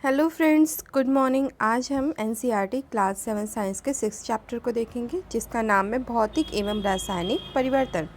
Hello friends, good morning. आज हम NCERT class 7 science के 6 चैप्टर को देखेंगे, जिसका नाम है भौतिक एवं रासायनिक परिवर्तन।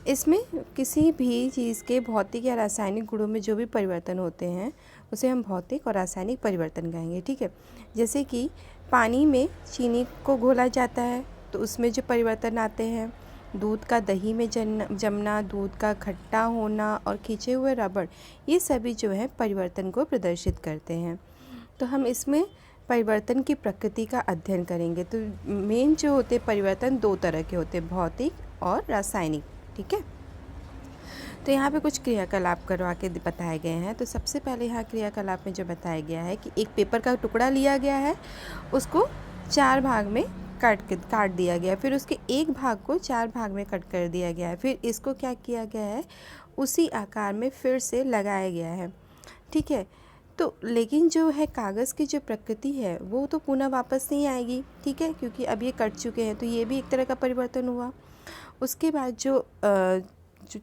इसमें किसी भी चीज़ के भौतिक या रासायनिक गुणों में जो भी परिवर्तन होते हैं उसे हम भौतिक और रासायनिक परिवर्तन कहेंगे। ठीक है, जैसे कि पानी में चीनी को घोला जाता है तो उसमें जो परिवर्तन आते हैं, दूध का दही में जमना, दूध का खट्टा होना और खींचे हुए रबड़, ये सभी जो है परिवर्तन को प्रदर्शित करते हैं। तो हम इसमें परिवर्तन की प्रकृति का अध्ययन करेंगे। तो मेन जो होते परिवर्तन दो तरह के होते हैं, भौतिक और रासायनिक। ठीक है, तो यहाँ पे कुछ क्रियाकलाप करवा के बताए गए हैं। तो सबसे पहले यहाँ क्रियाकलाप में जो बताया गया है कि एक पेपर का टुकड़ा लिया गया है, उसको 4 भाग में काट दिया गया, फिर उसके एक भाग को 4 भाग में कट कर दिया गया है, फिर इसको क्या किया गया है, उसी आकार में फिर से लगाया गया है। ठीक है, तो लेकिन जो है कागज़ की जो प्रकृति है वो तो पुनः वापस नहीं आएगी। ठीक है, क्योंकि अब ये कट चुके हैं, तो ये भी एक तरह का परिवर्तन हुआ। उसके बाद जो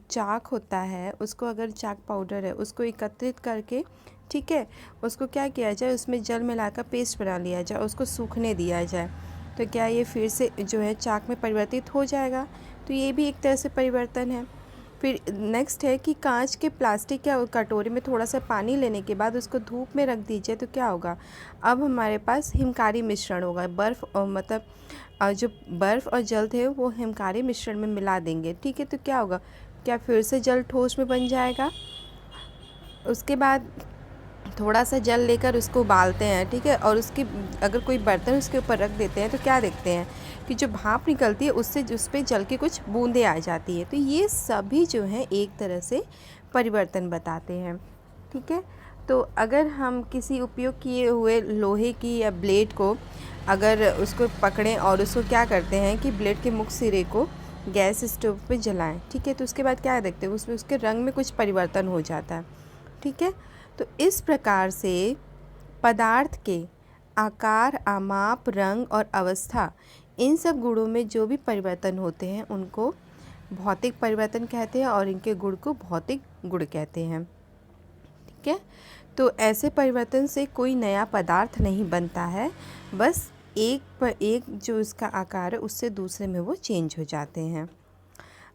चाक होता है, उसको अगर चाक पाउडर है उसको एकत्रित करके, ठीक है, उसको क्या किया जाए, उसमें जल मिलाकर पेस्ट बना लिया जाए, उसको सूखने दिया जाए, तो क्या ये फिर से जो है चाक में परिवर्तित हो जाएगा। तो ये भी एक तरह से परिवर्तन है। फिर नेक्स्ट है कि कांच के प्लास्टिक या कटोरे में थोड़ा सा पानी लेने के बाद उसको धूप में रख दीजिए, तो क्या होगा, अब हमारे पास हिमकारी मिश्रण होगा। जो बर्फ़ और जल थे वो हिमकारी मिश्रण में मिला देंगे। ठीक है, तो क्या होगा, क्या फिर से जल ठोस में बन जाएगा। उसके बाद थोड़ा सा जल लेकर उसको उबालते हैं। ठीक है, और उसकी अगर कोई बर्तन उसके ऊपर रख देते हैं तो क्या देखते हैं कि जो भाप निकलती है उससे उस पर जल की कुछ बूंदें आ जाती है। तो ये सभी जो हैं एक तरह से परिवर्तन बताते हैं। ठीक है, तो अगर हम किसी उपयोग किए हुए लोहे की या ब्लेड को अगर उसको पकड़ें और उसको क्या करते हैं कि ब्लेड के मुख्य सिरे को गैस स्टोव पे जलाएं, ठीक है, तो उसके बाद क्या देखते हैं, उसमें उसके रंग में कुछ परिवर्तन हो जाता है। ठीक है, तो इस प्रकार से पदार्थ के आकार, आमाप, रंग और अवस्था, इन सब गुणों में जो भी परिवर्तन होते हैं उनको भौतिक परिवर्तन कहते हैं और इनके गुण को भौतिक गुण कहते हैं। ठीक है, तो ऐसे परिवर्तन से कोई नया पदार्थ नहीं बनता है, बस एक पर एक जो इसका आकार है उससे दूसरे में वो चेंज हो जाते हैं।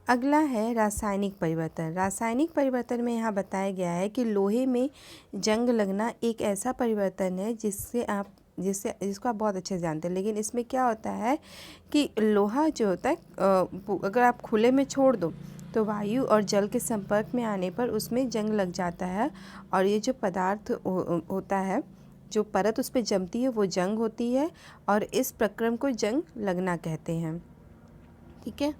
अगला है रासायनिक परिवर्तन। रासायनिक परिवर्तन में यहाँ बताया गया है कि लोहे में जंग लगना एक ऐसा परिवर्तन है जिसको आप बहुत अच्छे से जानते हैं। लेकिन इसमें क्या होता है कि लोहा जो होता है अगर आप खुले में छोड़ दो तो वायु और जल के संपर्क में आने पर उसमें जंग लग जाता है, और ये जो पदार्थ होता है, जो परत उस पर जमती है वो जंग होती है, और इस प्रक्रम को जंग लगना कहते हैं। ठीक है,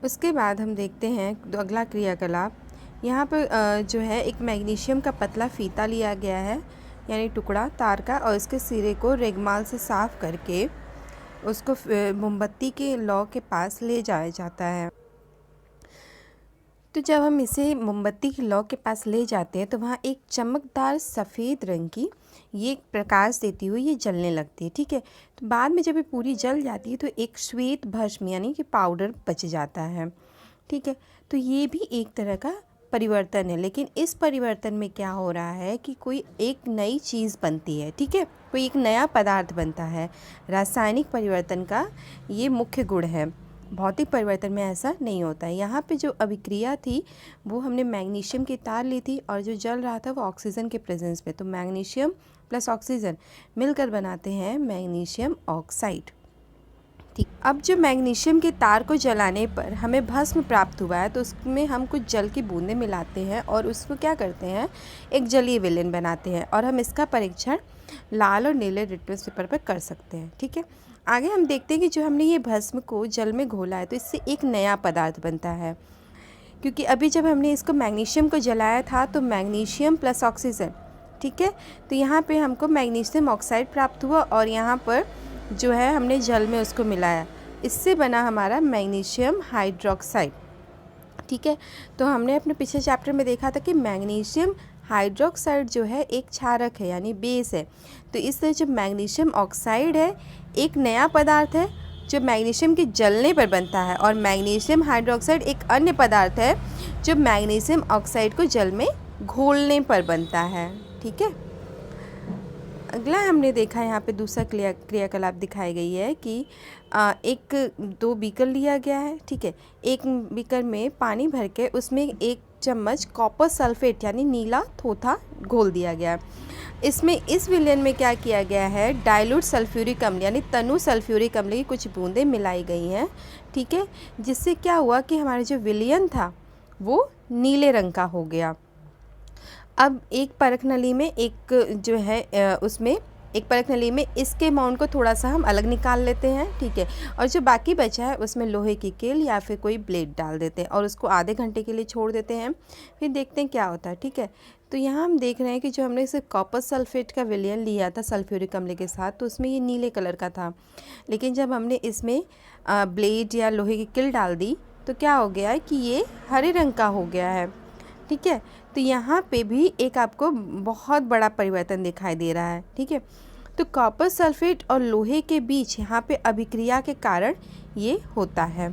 उसके बाद हम देखते हैं अगला क्रियाकलाप। यहाँ पर जो है एक मैग्नीशियम का पतला फीता लिया गया है, यानी टुकड़ा तार का, और इसके सिरे को रेगमाल से साफ़ करके उसको मोमबत्ती के लौ के पास ले जाया जाता है। तो जब हम इसे मोमबत्ती की लौ के पास ले जाते हैं तो वहाँ एक चमकदार सफ़ेद रंग की ये प्रकाश देती हुई ये जलने लगती है। ठीक है, तो बाद में जब ये पूरी जल जाती है तो एक श्वेत भस्म यानी कि पाउडर बच जाता है। ठीक है, तो ये भी एक तरह का परिवर्तन है, लेकिन इस परिवर्तन में क्या हो रहा है कि कोई एक नई चीज़ बनती है। ठीक है, कोई एक नया पदार्थ बनता है। रासायनिक परिवर्तन का ये मुख्य गुण है। भौतिक परिवर्तन में ऐसा नहीं होता है। यहाँ पे जो अभिक्रिया थी वो हमने मैग्नीशियम की तार ली थी, और जो जल रहा था वो ऑक्सीजन के प्रेजेंस में, तो मैग्नीशियम प्लस ऑक्सीजन मिलकर बनाते हैं मैग्नीशियम ऑक्साइड। ठीक, अब जो मैग्नीशियम की तार को जलाने पर हमें भस्म प्राप्त हुआ है, तो उसमें हम कुछ जल की बूंदें मिलाते हैं और उसको क्या करते हैं, एक जलीय विलयन बनाते हैं, और हम इसका परीक्षण लाल और नीले लिटमस पेपर पर कर सकते हैं। ठीक है, आगे हम देखते हैं कि जो हमने ये भस्म को जल में घोला है तो इससे एक नया पदार्थ बनता है, क्योंकि अभी जब हमने इसको मैग्नीशियम को जलाया था तो मैग्नीशियम प्लस ऑक्सीजन, ठीक है, तो यहाँ पे हमको मैग्नीशियम ऑक्साइड प्राप्त हुआ, और यहाँ पर जो है हमने जल में उसको मिलाया, इससे बना हमारा मैग्नीशियम हाइड्रोक्साइड। ठीक है, तो हमने अपने पिछले चैप्टर में देखा था कि मैग्नीशियम हाइड्रोक्साइड जो है एक क्षारक है यानी बेस है। तो इसलिए जो मैग्नीशियम ऑक्साइड है एक नया पदार्थ है जो मैग्नीशियम के जलने पर बनता है, और मैग्नीशियम हाइड्रोक्साइड एक अन्य पदार्थ है जो मैग्नीशियम ऑक्साइड को जल में घोलने पर बनता है। ठीक है, अगला हमने देखा यहाँ पे दूसरा क्रियाकलाप दिखाई गई है कि एक 2 बीकर लिया गया है, ठीक है। एक बीकर में पानी भर के उसमें 1 चम्मच कॉपर सल्फेट यानी नीला थोथा घोल दिया गया। इसमें इस विलयन में क्या किया गया है, डाइल्यूट सल्फ्यूरिक अम्ल यानी तनु सल्फ्यूरिक अम्ल की कुछ बूंदें मिलाई गई हैं, ठीक है। जिससे क्या हुआ कि हमारा जो विलयन था वो नीले रंग का हो गया। अब एक परख नली में उसमें एक परख नली में इसके अमाउंट को थोड़ा सा हम अलग निकाल लेते हैं, ठीक है। और जो बाकी बचा है उसमें लोहे की कील या फिर कोई ब्लेड डाल देते हैं और उसको आधे घंटे के लिए छोड़ देते हैं, फिर देखते हैं क्या होता है, ठीक है। तो यहाँ हम देख रहे हैं कि जो हमने इसे कॉपर सल्फेट का विलयन लिया था सल्फ्यूरिक अम्ल के साथ, तो उसमें ये नीले कलर का था। लेकिन जब हमने इसमें ब्लेड या लोहे की कील डाल दी तो क्या हो गया है कि ये हरे रंग का हो गया है, ठीक है। तो यहाँ पे भी एक आपको बहुत बड़ा परिवर्तन दिखाई दे रहा है, ठीक है। तो कॉपर सल्फेट और लोहे के बीच यहाँ पे अभिक्रिया के कारण ये होता है।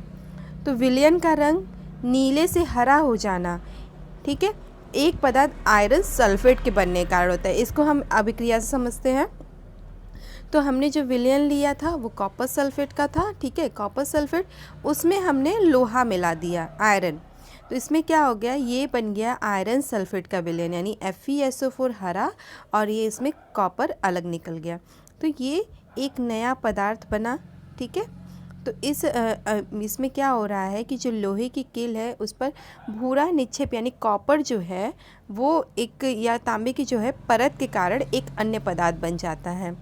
तो विलयन का रंग नीले से हरा हो जाना, ठीक है, एक पदार्थ आयरन सल्फेट के बनने के कारण होता है। इसको हम अभिक्रिया से समझते हैं। तो हमने जो विलयन लिया था वो कॉपर सल्फेट का था, ठीक है। कॉपर सल्फेट, उसमें हमने लोहा मिला दिया, आयरन। तो इसमें क्या हो गया, ये बन गया आयरन सल्फेट का विलयन यानी FeSO4 हरा और ये इसमें कॉपर अलग निकल गया। तो ये एक नया पदार्थ बना, ठीक है। तो इसमें क्या हो रहा है कि जो लोहे की कील है उस पर भूरा निक्षेप यानी कॉपर जो है वो एक या तांबे की जो है परत के कारण एक अन्य पदार्थ बन जाता है,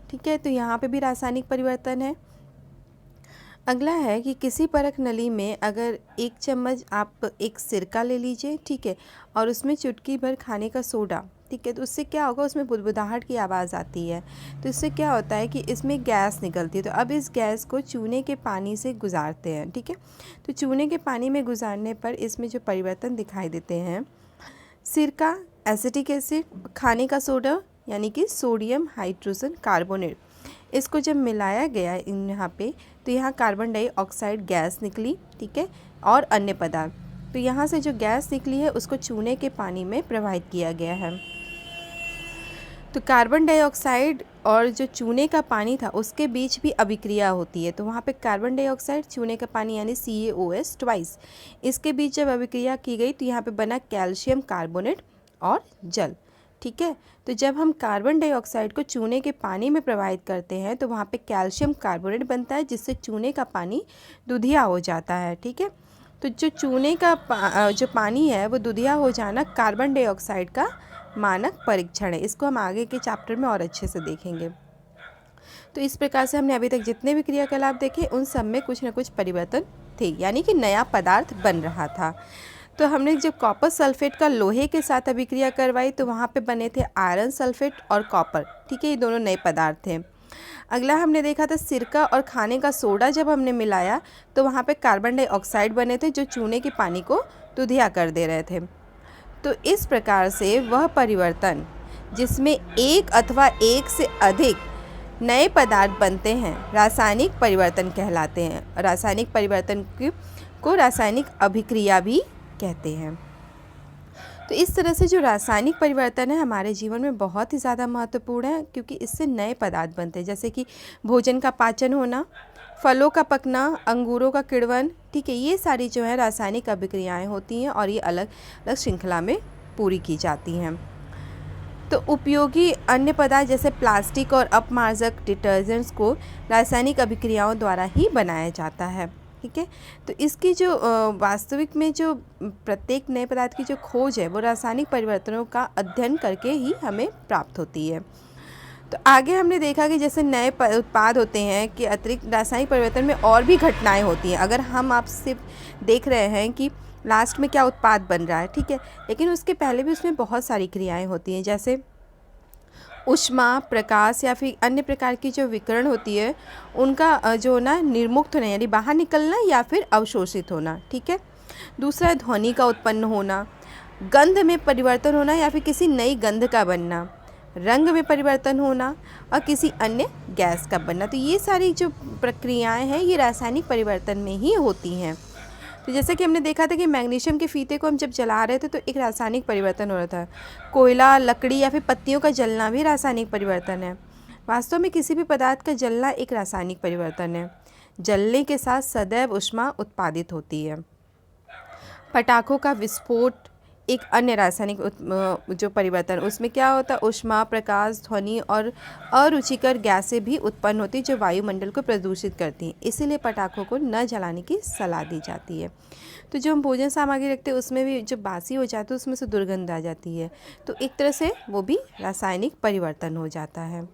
ठीक है। तो यहाँ पे भी रासायनिक परिवर्तन है। अगला है कि किसी परख नली में अगर 1 चम्मच आप एक सिरका ले लीजिए, ठीक है, और उसमें चुटकी भर खाने का सोडा, ठीक है, तो उससे क्या होगा, उसमें बुदबुदाहट की आवाज़ आती है। तो इससे क्या होता है कि इसमें गैस निकलती है। तो अब इस गैस को चूने के पानी से गुजारते हैं, ठीक है। तो चूने के पानी में गुजारने पर इसमें जो परिवर्तन दिखाई देते हैं, सिरका, एसिटिक एसिड, खाने का सोडा यानी कि सोडियम हाइड्रोजन कार्बोनेट, इसको जब मिलाया गया यहाँ पे तो यहाँ कार्बन डाइऑक्साइड गैस निकली, ठीक है, और अन्य पदार्थ। तो यहाँ से जो गैस निकली है उसको चूने के पानी में प्रवाहित किया गया है। तो कार्बन डाइऑक्साइड और जो चूने का पानी था उसके बीच भी अभिक्रिया होती है। तो वहाँ पे कार्बन डाइऑक्साइड, चूने का पानी यानी CaOS ट्वाइस, इसके बीच जब अभिक्रिया की गई तो यहाँ पे बना कैल्शियम कार्बोनेट और जल, ठीक है। तो जब हम कार्बन डाइऑक्साइड को चूने के पानी में प्रवाहित करते हैं तो वहाँ पे कैल्शियम कार्बोनेट बनता है जिससे चूने का पानी दुधिया हो जाता है, ठीक है। तो जो चूने का जो पानी है वो दुधिया हो जाना कार्बन डाइऑक्साइड का मानक परीक्षण है। इसको हम आगे के चैप्टर में और अच्छे से देखेंगे। तो इस प्रकार से हमने अभी तक जितने भी क्रियाकलाप देखे उन सब में कुछ न कुछ परिवर्तन थे, यानी कि नया पदार्थ बन रहा था। तो हमने जब कॉपर सल्फेट का लोहे के साथ अभिक्रिया करवाई तो वहाँ पे बने थे आयरन सल्फेट और कॉपर, ठीक है, ये दोनों नए पदार्थ थे। अगला हमने देखा था सिरका और खाने का सोडा जब हमने मिलाया तो वहाँ पे कार्बन डाइऑक्साइड बने थे जो चूने के पानी को दुधिया कर दे रहे थे। तो इस प्रकार से वह परिवर्तन जिसमें एक अथवा एक से अधिक नए पदार्थ बनते हैं रासायनिक परिवर्तन कहलाते हैं। रासायनिक परिवर्तन को रासायनिक अभिक्रिया भी कहते हैं। तो इस तरह से जो रासायनिक परिवर्तन है हमारे जीवन में बहुत ही ज़्यादा महत्वपूर्ण है, क्योंकि इससे नए पदार्थ बनते हैं, जैसे कि भोजन का पाचन होना, फलों का पकना, अंगूरों का किण्वन, ठीक है, ये सारी जो है रासायनिक अभिक्रियाएं होती हैं और ये अलग अलग श्रृंखला में पूरी की जाती हैं। तो उपयोगी अन्य पदार्थ जैसे प्लास्टिक और अपमार्जक डिटर्जेंट्स को रासायनिक अभिक्रियाओं द्वारा ही बनाया जाता है, ठीक है। तो इसकी जो वास्तविक में जो प्रत्येक नए पदार्थ की जो खोज है वो रासायनिक परिवर्तनों का अध्ययन करके ही हमें प्राप्त होती है। तो आगे हमने देखा कि जैसे नए उत्पाद होते हैं कि अतिरिक्त रासायनिक परिवर्तन में और भी घटनाएं होती हैं। अगर हम आप सिर्फ देख रहे हैं कि लास्ट में क्या उत्पाद बन रहा है, ठीक है, लेकिन उसके पहले भी उसमें बहुत सारी क्रियाएं होती हैं, जैसे ऊष्मा, प्रकाश या फिर अन्य प्रकार की जो विकिरण होती है उनका जो ना निर्मुक्त होना यानी बाहर निकलना या फिर अवशोषित होना, ठीक है। दूसरा है ध्वनि का उत्पन्न होना, गंध में परिवर्तन होना या फिर किसी नई गंध का बनना, रंग में परिवर्तन होना और किसी अन्य गैस का बनना। तो ये सारी जो प्रक्रियाएं हैं ये रासायनिक परिवर्तन में ही होती हैं। तो जैसे कि हमने देखा था कि मैग्नीशियम के फीते को हम जब जला रहे थे तो एक रासायनिक परिवर्तन हो रहा था। कोयला, लकड़ी या फिर पत्तियों का जलना भी रासायनिक परिवर्तन है। वास्तव में किसी भी पदार्थ का जलना एक रासायनिक परिवर्तन है। जलने के साथ सदैव ऊष्मा उत्पादित होती है। पटाखों का विस्फोट एक अन्य रासायनिक जो परिवर्तन, उसमें क्या होता है, ऊष्मा, प्रकाश, ध्वनि और अरुचिकर गैसें भी उत्पन्न होती जो वायुमंडल को प्रदूषित करती हैं। इसीलिए पटाखों को न जलाने की सलाह दी जाती है। तो जो हम भोजन सामग्री रखते हैं उसमें भी जो बासी हो जाता है उसमें से दुर्गंध आ जाती है, तो एक तरह से वो भी रासायनिक परिवर्तन हो जाता है।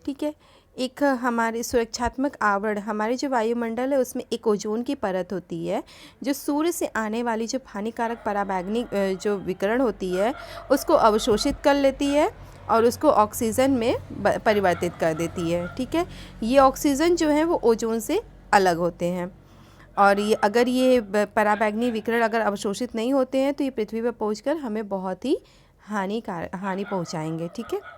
ठीक है। एक हमारे सुरक्षात्मक आवरण, हमारे जो वायुमंडल है उसमें एक ओजोन की परत होती है जो सूर्य से आने वाली जो हानिकारक पराबैंगनी जो विकिरण होती है उसको अवशोषित कर लेती है और उसको ऑक्सीजन में परिवर्तित कर देती है। ठीक है। ये ऑक्सीजन जो है वो ओजोन से अलग होते हैं और ये अगर ये पराबैंगनी विकिरण अगर अवशोषित नहीं होते हैं तो ये पृथ्वी पर पहुंचकर हमें बहुत ही हानि पहुंचाएंगे। ठीक है।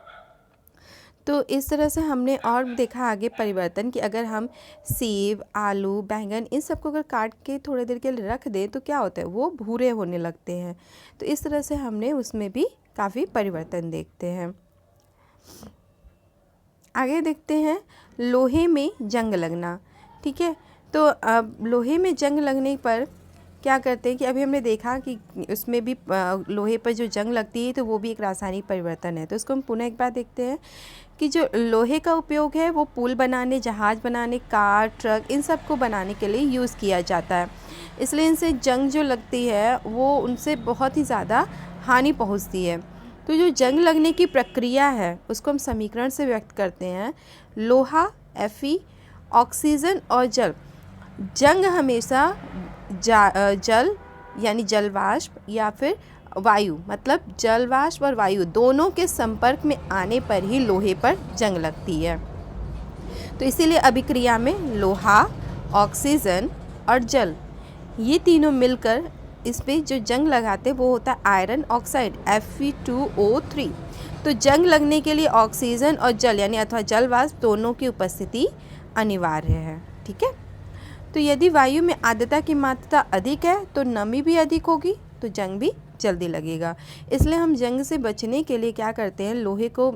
तो इस तरह से हमने और देखा आगे परिवर्तन कि अगर हम सेब, आलू, बैंगन इन सबको अगर काट के थोड़ी देर के लिए रख दें तो क्या होता है, वो भूरे होने लगते हैं। तो इस तरह से हमने उसमें भी काफ़ी परिवर्तन देखते हैं। आगे देखते हैं लोहे में जंग लगना। ठीक है। तो अब लोहे में जंग लगने पर क्या करते हैं कि अभी हमने देखा कि उसमें भी लोहे पर जो जंग लगती है तो वो भी एक रासायनिक परिवर्तन है। तो इसको हम पुनः एक बार देखते हैं कि जो लोहे का उपयोग है वो पुल बनाने, जहाज़ बनाने, कार, ट्रक इन सब को बनाने के लिए यूज़ किया जाता है। इसलिए इनसे जंग जो लगती है वो उनसे बहुत ही ज़्यादा हानि पहुंचती है। तो जो जंग लगने की प्रक्रिया है उसको हम समीकरण से व्यक्त करते हैं। लोहा Fe, ऑक्सीजन और जल। जंग हमेशा जल यानी जलवाष्प या फिर वायु, मतलब जलवाष्प और वायु दोनों के संपर्क में आने पर ही लोहे पर जंग लगती है। तो इसीलिए अभिक्रिया में लोहा, ऑक्सीजन और जल ये तीनों मिलकर इस पे जो जंग लगाते वो होता है आयरन ऑक्साइड Fe2O3। तो जंग लगने के लिए ऑक्सीजन और जल यानी अथवा जलवाष्प दोनों की उपस्थिति अनिवार्य है। ठीक है। तो यदि वायु में आर्द्रता की मात्रा अधिक है तो नमी भी अधिक होगी तो जंग भी जल्दी लगेगा। इसलिए हम जंग से बचने के लिए क्या करते हैं, लोहे को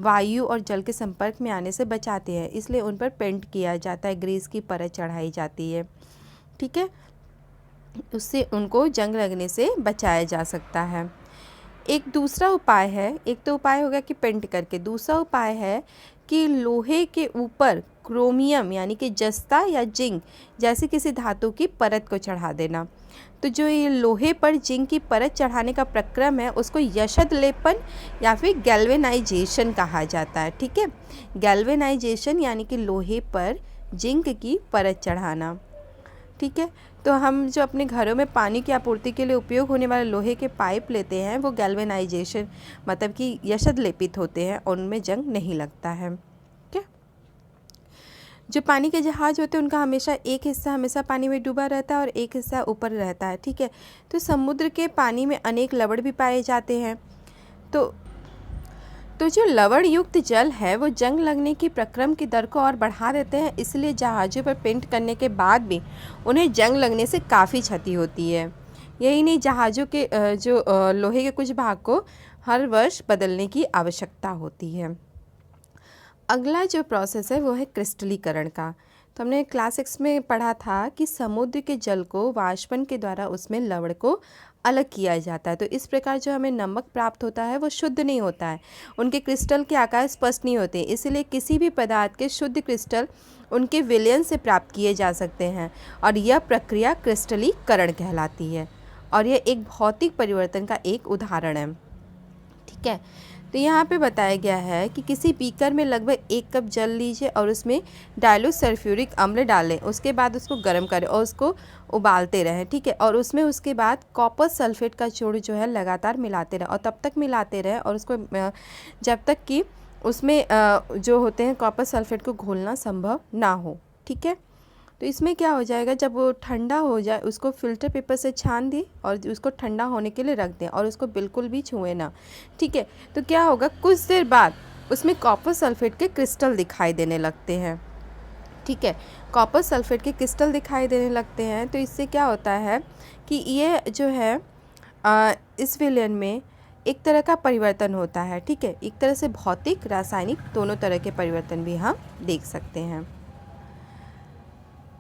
वायु और जल के संपर्क में आने से बचाते हैं। इसलिए उन पर पेंट किया जाता है, ग्रीस की परत चढ़ाई जाती है। ठीक है। उससे उनको जंग लगने से बचाया जा सकता है। एक दूसरा उपाय है, एक तो उपाय हो गया कि पेंट करके, दूसरा उपाय है कि लोहे के ऊपर क्रोमियम यानी कि जस्ता या जिंक जैसी किसी धातु की परत को चढ़ा देना। तो जो ये लोहे पर जिंक की परत चढ़ाने का प्रक्रम है उसको यशद लेपन या फिर गैल्वेनाइजेशन कहा जाता है। ठीक है। गैल्वेनाइजेशन यानी कि लोहे पर जिंक की परत चढ़ाना। ठीक है। तो हम जो अपने घरों में पानी की आपूर्ति के लिए उपयोग होने वाले लोहे के पाइप लेते हैं वो गैल्वेनाइजेशन मतलब कि यशद लेपित होते हैं और उनमें जंग नहीं लगता है। ठीक है। जो पानी के जहाज होते हैं उनका हमेशा एक हिस्सा हमेशा पानी में डूबा रहता है और एक हिस्सा ऊपर रहता है। ठीक है। तो समुद्र के पानी में अनेक लवण भी पाए जाते हैं। तो जो लवण युक्त जल है वो जंग लगने की प्रक्रम की दर को और बढ़ा देते हैं। इसलिए जहाज़ों पर पेंट करने के बाद भी उन्हें जंग लगने से काफ़ी क्षति होती है। यही नहीं, जहाज़ों के जो लोहे के कुछ भाग को हर वर्ष बदलने की आवश्यकता होती है। अगला जो प्रोसेस है वो है क्रिस्टलीकरण का। तो हमने क्लास 6 में पढ़ा था कि समुद्र के जल को वाष्पन के द्वारा उसमें लवण को अलग किया जाता है। तो इस प्रकार जो हमें नमक प्राप्त होता है वो शुद्ध नहीं होता है, उनके क्रिस्टल के आकार स्पष्ट नहीं होते। इसलिए किसी भी पदार्थ के शुद्ध क्रिस्टल उनके विलयन से प्राप्त किए जा सकते हैं और यह प्रक्रिया क्रिस्टलीकरण कहलाती है और यह एक भौतिक परिवर्तन का एक उदाहरण है। ठीक है। तो यहाँ पे बताया गया है कि किसी बीकर में लगभग 1 कप जल लीजिए और उसमें डाइल्यूट सल्फ्यूरिक अम्ल डालें। उसके बाद उसको गर्म करें और उसको उबालते रहें। ठीक है। और उसमें उसके बाद कॉपर सल्फेट का चूर्ण जो है लगातार मिलाते रहें और तब तक मिलाते रहें और उसको जब तक कि उसमें जो होते हैं कॉपर सल्फेट को घोलना संभव ना हो। ठीक है। तो इसमें क्या हो जाएगा, जब वो ठंडा हो जाए उसको फ़िल्टर पेपर से छान दें और उसको ठंडा होने के लिए रख दें और उसको बिल्कुल भी छुएं ना। ठीक है। तो क्या होगा, कुछ देर बाद उसमें कॉपर सल्फेट के क्रिस्टल दिखाई देने लगते हैं। ठीक है। कॉपर सल्फेट के क्रिस्टल दिखाई देने लगते हैं, तो इससे क्या होता है कि ये जो है इस विलयन में एक तरह का परिवर्तन होता है। ठीक है, एक तरह से भौतिक रासायनिक दोनों तरह के परिवर्तन भी हम देख सकते हैं।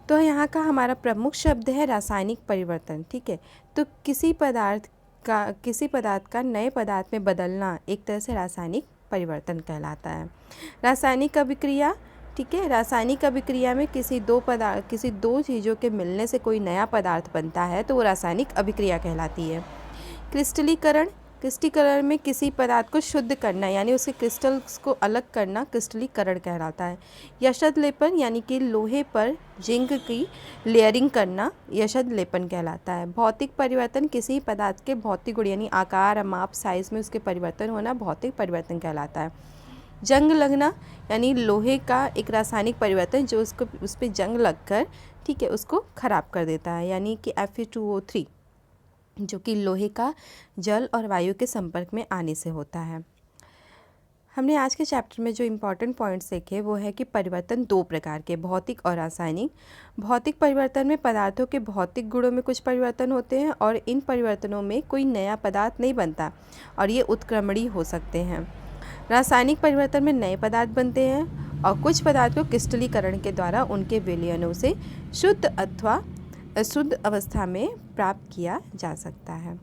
तो यहाँ का हमारा प्रमुख शब्द है रासायनिक परिवर्तन। ठीक है, तो किसी पदार्थ का नए पदार्थ में बदलना एक तरह से रासायनिक परिवर्तन कहलाता है। रासायनिक अभिक्रिया, ठीक है, रासायनिक अभिक्रिया में किसी दो चीज़ों के मिलने से कोई नया पदार्थ बनता है तो वो रासायनिक अभिक्रिया कहलाती है। क्रिस्टलीकरण में किसी पदार्थ को शुद्ध करना यानी उसके क्रिस्टल्स को अलग करना क्रिस्टलीकरण कहलाता है। यशद लेपन यानी कि लोहे पर जिंक की लेयरिंग करना यशद लेपन कहलाता है। भौतिक परिवर्तन किसी पदार्थ के भौतिक गुण यानी आकार, माप, साइज में उसके परिवर्तन होना भौतिक परिवर्तन कहलाता है। जंग लगना यानी लोहे का एक रासायनिक परिवर्तन जो उस पर जंग लगकर, ठीक है, उसको ख़राब कर देता है, यानी कि Fe2O3 जो कि लोहे का जल और वायु के संपर्क में आने से होता है। हमने आज के चैप्टर में जो इम्पॉर्टेंट पॉइंट्स देखे वो है कि परिवर्तन दो प्रकार के, भौतिक और रासायनिक। भौतिक परिवर्तन में पदार्थों के भौतिक गुणों में कुछ परिवर्तन होते हैं और इन परिवर्तनों में कोई नया पदार्थ नहीं बनता और ये उत्क्रमणीय हो सकते हैं। रासायनिक परिवर्तन में नए पदार्थ बनते हैं और कुछ पदार्थ को क्रिस्टलीकरण के द्वारा उनके विलयनों से शुद्ध अथवा अशुद्ध अवस्था में प्राप्त किया जा सकता है।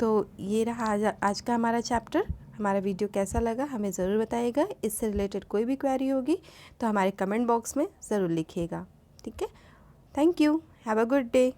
तो ये रहा आज का हमारा चैप्टर। हमारा वीडियो कैसा लगा हमें ज़रूर बताइएगा। इससे रिलेटेड कोई भी क्वेरी होगी तो हमारे कमेंट बॉक्स में ज़रूर लिखिएगा। ठीक है, thank you, have a good day.